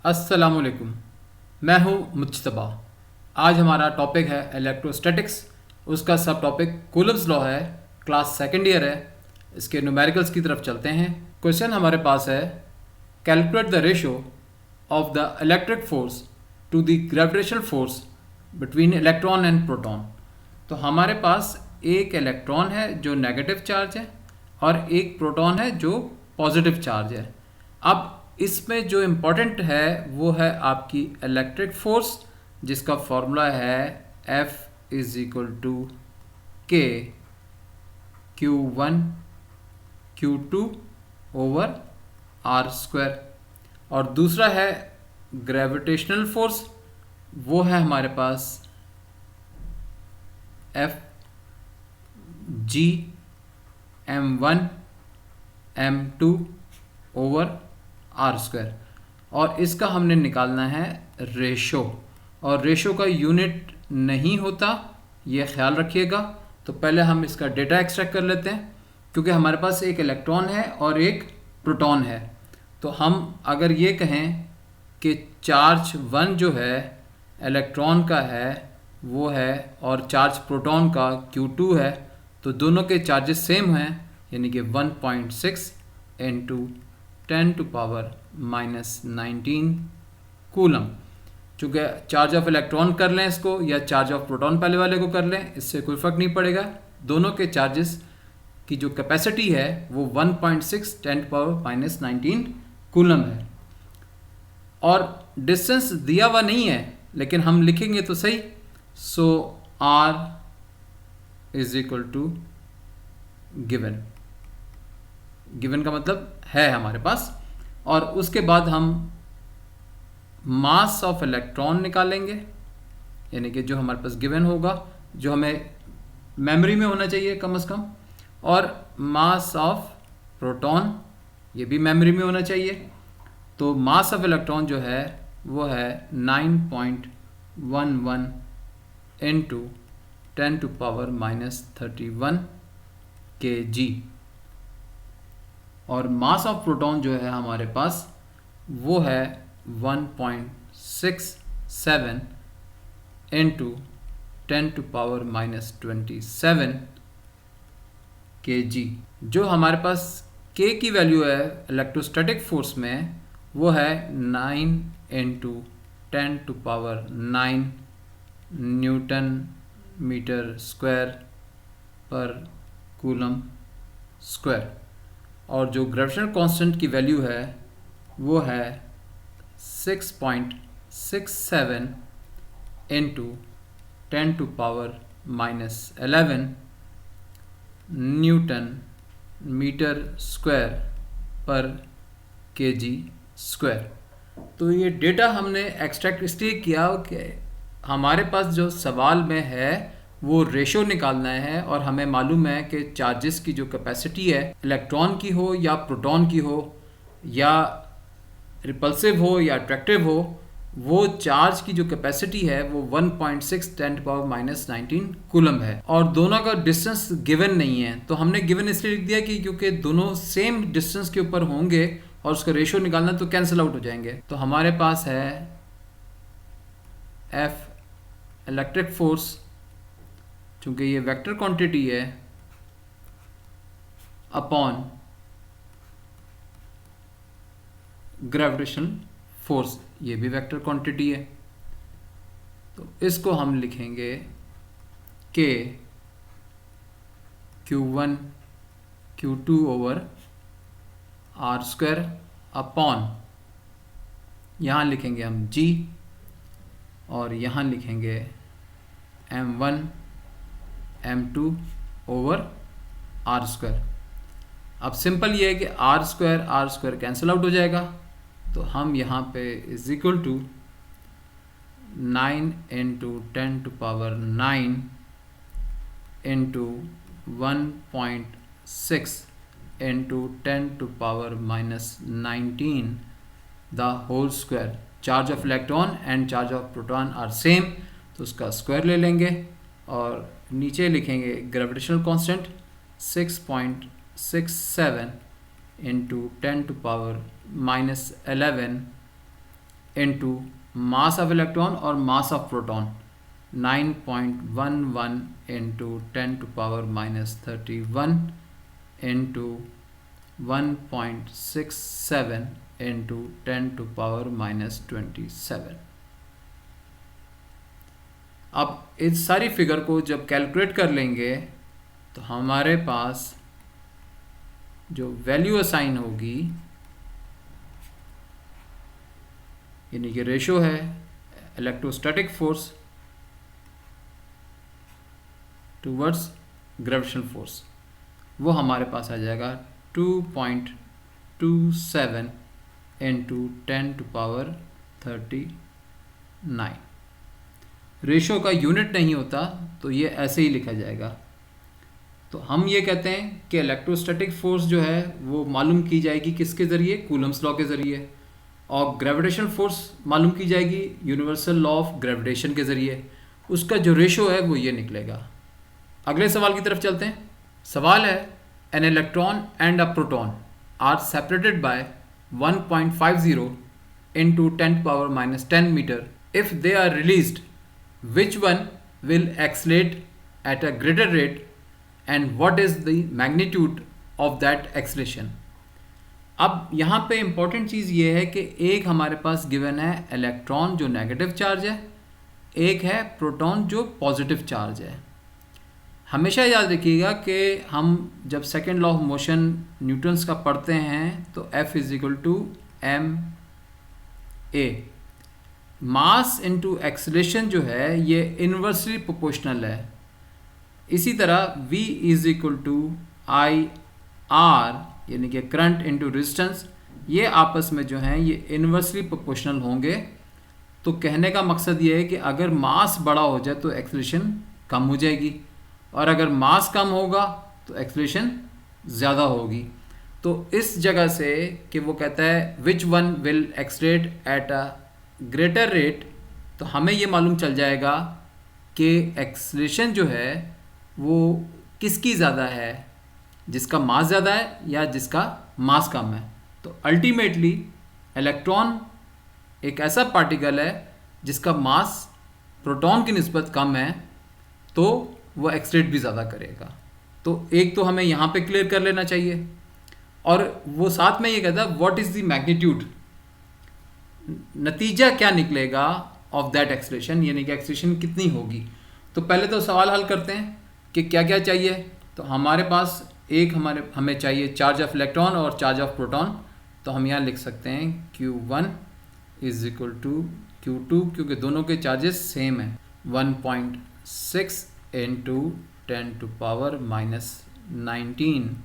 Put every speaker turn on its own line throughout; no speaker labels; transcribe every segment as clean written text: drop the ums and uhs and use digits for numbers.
अस्सलामुअलैकुम। मैं हूं मुज्तबा। आज हमारा टॉपिक है इलेक्ट्रोस्टैटिक्स। उसका सब टॉपिक कूलम्स लॉ है। क्लास सेकेंड ईयर है। इसके न्यूमेरिकल्स की तरफ चलते हैं। क्वेश्चन हमारे पास है, calculate the ratio of the electric force to the gravitational force between electron and proton. तो हमारे पास एक इलेक्ट्रॉन है जो नेगेटिव चार्ज है और एक प्रोटॉन है जो पॉजिटिव चार्ज है। अब इसमें जो इम्पोर्टेंट है वो है आपकी इलेक्ट्रिक फोर्स, जिसका फॉर्मूला है F इज इक्वल टू के Q1 Q2 over R square. और दूसरा है ग्रेविटेशनल फोर्स, वो है हमारे पास F G M1 M2 over R square. और इसका हमने निकालना है रेशो, और रेशो का यूनिट नहीं होता, ये ख्याल रखिएगा। तो पहले हम इसका डेटा एक्सट्रैक्ट कर लेते हैं, क्योंकि हमारे पास एक इलेक्ट्रॉन है और एक प्रोटॉन है। तो हम अगर ये कहें कि चार्ज 1 जो है इलेक्ट्रॉन का है वो है और चार्ज प्रोटॉन का Q2 है, तो दोनों के चार्जेस सेम हैं, यानी कि 1.6 इंटू 10⁻⁻19 कूलम। चूँकि चार्ज ऑफ इलेक्ट्रॉन कर लें इसको या चार्ज ऑफ प्रोटॉन पहले वाले को कर लें, इससे कोई फ़र्क नहीं पड़ेगा। दोनों के चार्जेस की जो कैपेसिटी है वो 1.6 10⁻⁻19 कूलम है। और डिस्टेंस दिया हुआ नहीं है, लेकिन हम लिखेंगे तो सही। So R is equal to given. Given का मतलब है हमारे पास। और उसके बाद हम मास ऑफ इलेक्ट्रॉन निकालेंगे, यानी कि जो हमारे पास गिवन होगा, जो हमें मेमोरी में होना चाहिए कम से कम। और मास ऑफ प्रोटॉन, ये भी मेमोरी में होना चाहिए। तो मास ऑफ इलेक्ट्रॉन जो है वो है 9.11 इंटू 10⁻⁻31 kg। और मास ऑफ प्रोटॉन जो है हमारे पास वो है 1.67 इंटू 10⁻⁻27 kg। जो हमारे पास k की वैल्यू है इलेक्ट्रोस्टैटिक फोर्स में वो है 9 इंटू 10⁹ न्यूटन मीटर स्क्वायर पर कूलम स्क्वायर। और जो ग्रेविटेशनल कांस्टेंट की वैल्यू है वो है 6.67 इंटू 10⁻⁻11 न्यूटन मीटर स्क्वायर पर केजी स्क्वायर। तो ये डेटा हमने एक्सट्रैक्ट इसलिए किया कि हमारे पास जो सवाल में है वो रेशो निकालना है, और हमें मालूम है कि चार्जेस की जो कैपेसिटी है, इलेक्ट्रॉन की हो या प्रोटॉन की हो या रिपल्सिव हो या अट्रैक्टिव हो, वो चार्ज की जो कैपेसिटी है वो 1.6 10⁻⁻19 कूलम है। और दोनों का डिस्टेंस गिवन नहीं है, तो हमने गिवन इसलिए लिख दिया कि क्योंकि दोनों सेम डिस्टेंस के ऊपर होंगे और उसका रेशो निकालना तो कैंसिल आउट हो जाएंगे। तो हमारे पास है F इलेक्ट्रिक फोर्स, चूँकि ये वेक्टर क्वांटिटी है, अपॉन ग्रेविटेशनल फोर्स, ये भी वेक्टर क्वांटिटी है। तो इसको हम लिखेंगे के Q1 Q2 over R square upon, यहाँ लिखेंगे हम G और यहाँ लिखेंगे M1 M2 over R square. अब सिंपल ये है कि आर स्क्वायर कैंसिल आउट हो जाएगा, तो हम यहाँ पे is equal to 9 into 10⁹ into 1.6 into 10⁻⁻19 the whole square. Charge of electron and charge of proton are same, तो उसका स्क्वायर ले लेंगे और नीचे लिखेंगे gravitational constant 6.67 into 10⁻⁻11 into mass of electron और mass of proton 9.11 into 10⁻³ into 1.67 into 10⁻27। अब इस सारी फिगर को जब कैलकुलेट कर लेंगे तो हमारे पास जो वैल्यू असाइन होगी, यानी कि रेशो है electrostatic force towards gravitational force, वो हमारे पास आ जाएगा 2.27 इंटू 10⁻39। रेशो का यूनिट नहीं होता तो ये ऐसे ही लिखा जाएगा। तो हम ये कहते हैं कि इलेक्ट्रोस्टैटिक फोर्स जो है वो मालूम की जाएगी किसके ज़रिए, कूलम्स लॉ के ज़रिए, और ग्रेविटेशनल फोर्स मालूम की जाएगी यूनिवर्सल लॉ ऑफ ग्रेविटेशन के ज़रिए। उसका जो रेशो है वो ये निकलेगा। अगले सवाल की तरफ चलते हैं। सवाल है, an electron and a proton are separated by 1.50 into 10⁻10 metre. If they are released, which one will accelerate at a greater rate and what is the magnitude of that acceleration। अब यहाँ पे इम्पॉर्टेंट चीज़ ये है कि एक हमारे पास given है electron जो नेगेटिव चार्ज है, एक है प्रोटॉन जो पॉजिटिव चार्ज है। हमेशा याद रखिएगा कि हम जब second law of motion Newton's का पढ़ते हैं तो F = ma, mass into acceleration जो है ये इन्वर्सली प्रोपोर्शनल है। इसी तरह V = IR, यानी कि करंट इनटू रेजिस्टेंस, ये आपस में जो हैं ये इन्वर्सली प्रोपोर्शनल होंगे। तो कहने का मकसद ये है कि अगर मास बड़ा हो जाए तो एक्सेलरेशन कम हो जाएगी, और अगर मास कम होगा तो एक्सेलरेशन ज़्यादा होगी। तो इस जगह से कि वो कहता है which one will accelerate at a greater rate, तो हमें ये मालूम चल जाएगा कि एक्सेलरेशन जो है वो किसकी ज़्यादा है, जिसका मास ज़्यादा है या जिसका मास कम है। तो अल्टीमेटली इलेक्ट्रॉन एक ऐसा पार्टिकल है जिसका मास प्रोटॉन की निस्बत कम है, तो वो एक्सेलरेट भी ज़्यादा करेगा। तो एक तो हमें यहाँ पे क्लियर कर लेना चाहिए, और वो साथ में ये कहता है व्हाट इज़ द मैग्नीट्यूड, नतीजा क्या निकलेगा ऑफ दैट एक्सेलरेशन, यानी कि एक्सेलरेशन कितनी होगी। तो पहले तो सवाल हल करते हैं कि क्या क्या चाहिए। तो हमारे पास एक हमें चाहिए चार्ज ऑफ इलेक्ट्रॉन और चार्ज ऑफ प्रोटॉन। तो हम यहाँ लिख सकते हैं Q1 = Q2, क्योंकि दोनों के चार्जेस सेम हैं, 1.6 इंटू 10⁻19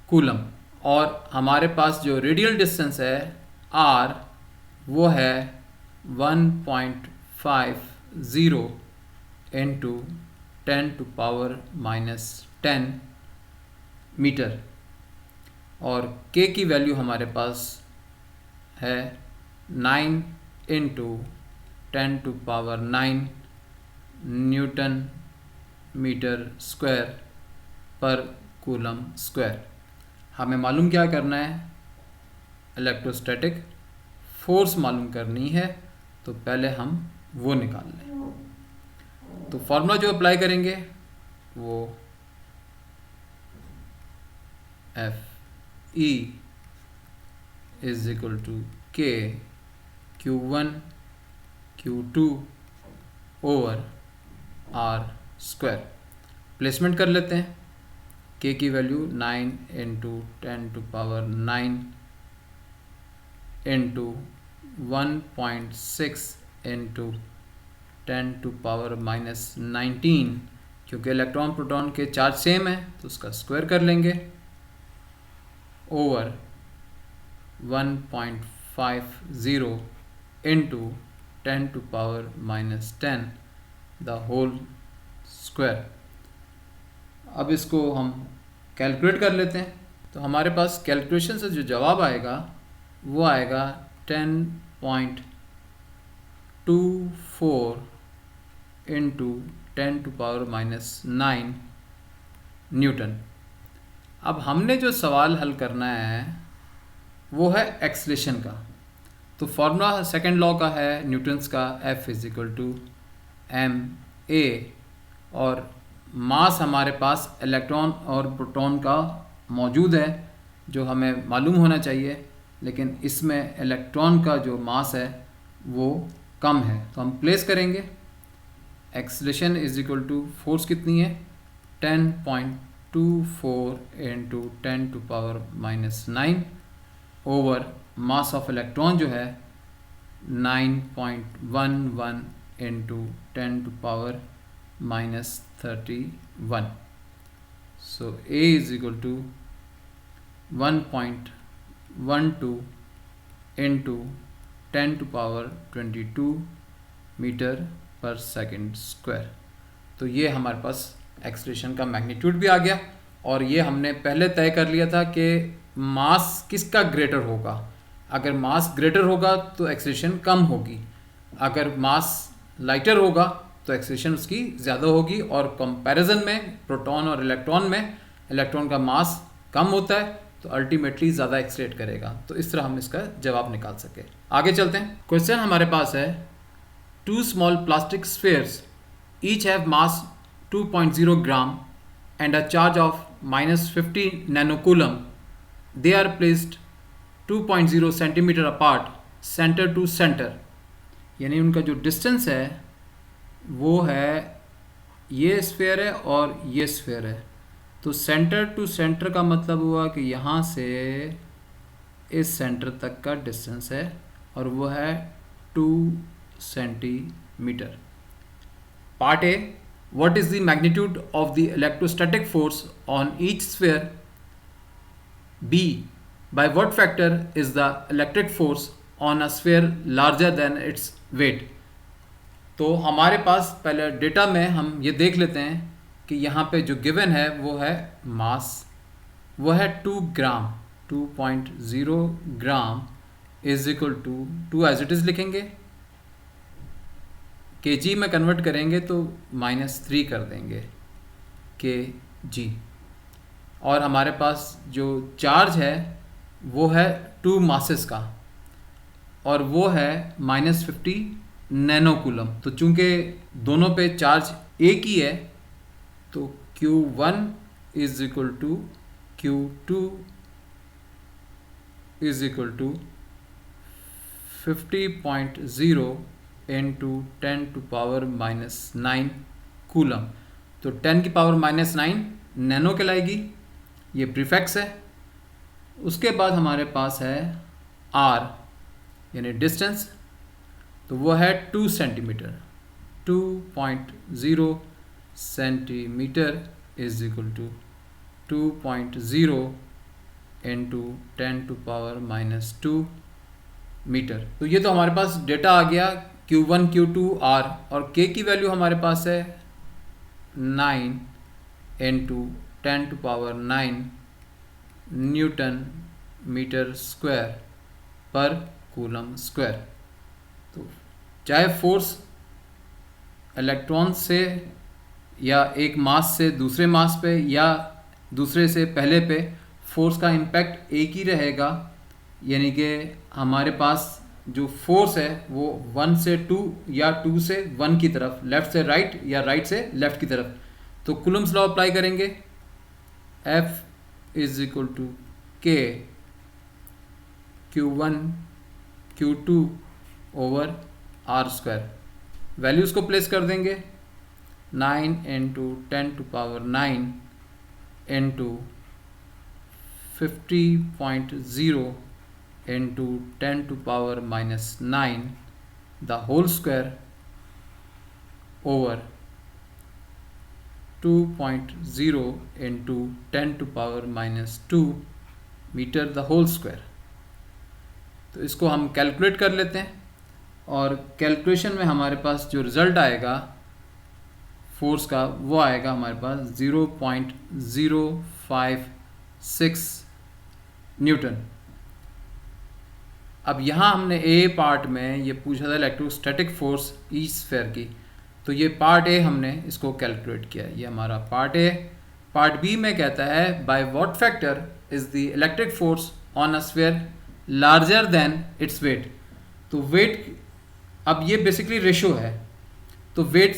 कूलम। और हमारे पास जो रेडियल डिस्टेंस है R, वो है 1.50 इंटू 10⁻10 मीटर, और K की वैल्यू हमारे पास है 9 इंटू 10⁻9 न्यूटन मीटर स्क्वायर पर कूलम स्क्वायर। हमें मालूम क्या करना है, इलेक्ट्रोस्टैटिक फोर्स मालूम करनी है। तो पहले हम वो निकाल लें। तो फॉर्मूला जो अप्लाई करेंगे वो FE = K Q1 Q2 over R²। Placement कर लेते हैं। K की वैल्यू 9 इंटू 10⁻9 इंटू 1.6 इंटू 10⁻19, क्योंकि इलेक्ट्रॉन प्रोटॉन के चार्ज सेम है तो उसका स्क्वायर कर लेंगे, over 1.50 into 10⁻10 the whole square. अब इसको हम कैलकुलेट कर लेते हैं। तो हमारे पास कैलकुलेशन से जो जवाब आएगा वो आएगा 10.24 इंटू 10⁻9 न्यूटन। अब हमने जो सवाल हल करना है वो है एक्सेलरेशन का। तो फॉर्मूला सेकंड लॉ का है न्यूटन्स का, F = ma, और मास हमारे पास इलेक्ट्रॉन और प्रोटॉन का मौजूद है जो हमें मालूम होना चाहिए, लेकिन इसमें इलेक्ट्रॉन का जो मास है वो कम है। तो हम प्लेस करेंगे एक्सीलरेशन = फोर्स कितनी है 10.24 × 10⁻⁹ ओवर मास ऑफ इलेक्ट्रॉन जो है 9.11 × 10⁻31। सो A = 1.12 × 10⁻22 मीटर पर सेकंड स्क्वायर। तो ये हमारे पास एक्सीलरेशन का मैग्नीट्यूड भी आ गया, और ये हमने पहले तय कर लिया था कि मास किसका ग्रेटर होगा। अगर मास ग्रेटर होगा तो एक्सीलरेशन कम होगी, अगर मास लाइटर होगा तो एक्सीलरेशन उसकी ज़्यादा होगी, और कंपैरिजन में प्रोटॉन और इलेक्ट्रॉन में इलेक्ट्रॉन का मास कम होता है तो अल्टीमेटली ज़्यादा एक्सीलरेट करेगा। तो इस तरह हम इसका जवाब निकाल सके। आगे चलते हैं। क्वेश्चन हमारे पास है, 2 small plastic spheres each have mass 2.0 gram and a charge of -50 nanocoulomb. They are placed 2.0 centimeter apart, center to center. यानी उनका जो डिस्टेंस है वो है, ये स्फेयर है और ये स्फेयर है। तो सेंटर टू सेंटर का मतलब हुआ कि यहाँ से इस सेंटर तक का डिस्टेंस है, और वो है 2 centimetre. Part A, what is the magnitude of the electrostatic force on each sphere. B, by what factor is the electric force on a sphere larger than its weight. तो हमारे पास पहले data में हम ये देख लेते हैं कि यहाँ पे जो गिवन है वो है मास, वो है 2 ग्राम, 2.0 ग्राम = 2 एज इट इज़ लिखेंगे, kg में कन्वर्ट करेंगे तो -3 कर देंगे kg। और हमारे पास जो चार्ज है वो है 2 मासेस का, और वो है -50 नैनोकूलम। तो चूंकि दोनों पे चार्ज एक ही है तो Q1 = Q2 = 50.0 × 10⁻⁹ कूलम। तो 10⁻⁹ नैनो कहलाएगी, ये प्रीफिक्स है। उसके बाद हमारे पास है R यानी डिस्टेंस, तो वो है 2 सेंटीमीटर, 2.0 सेंटीमीटर = 2.0 × 10⁻⁻2 मीटर। तो ये तो हमारे पास डेटा आ गया Q1 Q2 R, और K की वैल्यू हमारे पास है 9 × 10⁻⁹ न्यूटन मीटर स्क्वायर पर कूलम स्क्वायर। तो चाहे फोर्स इलेक्ट्रॉन से या एक मास से दूसरे मास पे या दूसरे से पहले पे, फोर्स का इम्पैक्ट एक ही रहेगा। यानी कि हमारे पास जो फोर्स है वो 1 से 2 या 2 से 1 की तरफ, लेफ़्ट से राइट या राइट से लेफ़्ट की तरफ। तो कूलम्स लॉ अप्लाई करेंगे, F = K Q1 Q2 over R²। Values को प्लेस कर देंगे, 9 × 10⁻⁹ × 50.0 × 10⁻⁹ the whole square over 2.0 × 10⁻⁻2 metre the whole square. तो इसको हम कैलकुलेट कर लेते हैं, और कैलकुलेशन में हमारे पास जो रिज़ल्ट आएगा फोर्स का वो आएगा हमारे पास 0.056 न्यूटन। अब यहाँ हमने ए पार्ट में ये पूछा था इलेक्ट्रोस्टैटिक फोर्स ईच स्फीयर की, तो ये पार्ट ए हमने इसको कैलकुलेट किया, ये हमारा पार्ट ए। पार्ट बी में कहता है bye what factor is the electric force on a sphere larger than its weight. तो वेट, अब ये बेसिकली रेशो है, तो वेट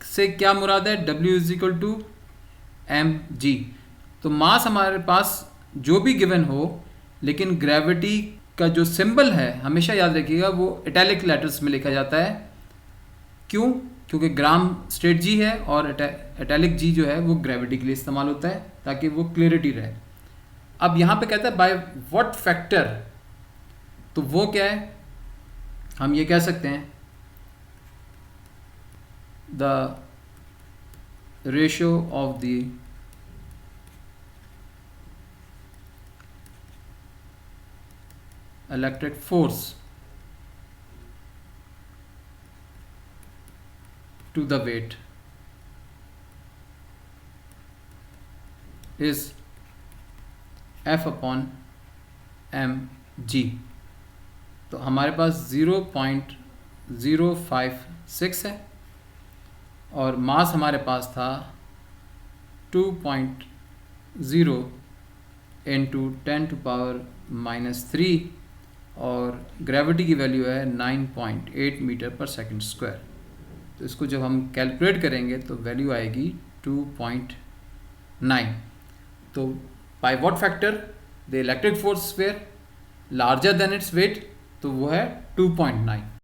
से क्या मुराद है, W is equal to mg। तो मास हमारे पास जो भी गिवन हो, लेकिन ग्रेविटी का जो सिंबल है हमेशा याद रखिएगा वो इटैलिक लेटर्स में लिखा जाता है। क्यों? क्योंकि ग्राम स्ट्रेट जी है और इटैलिक जी जो है वो ग्रेविटी के लिए इस्तेमाल होता है ताकि वो क्लियरिटी रहे। अब यहाँ पे कहता है बाय व्हाट फैक्टर, तो वो क्या है, हम ये कह सकते हैं the ratio of the electric force to the weight is F upon mg। तो हमारे पास 0.056 है और मास हमारे पास था 2.0 इंटू 10⁻³ और ग्रेविटी की वैल्यू है 9.8 मीटर पर सेकंड स्क्वायर। तो इसको जब हम कैलकुलेट करेंगे तो वैल्यू आएगी 2.9। तो by what factor the electric force were larger than its weight, तो वो है 2.9।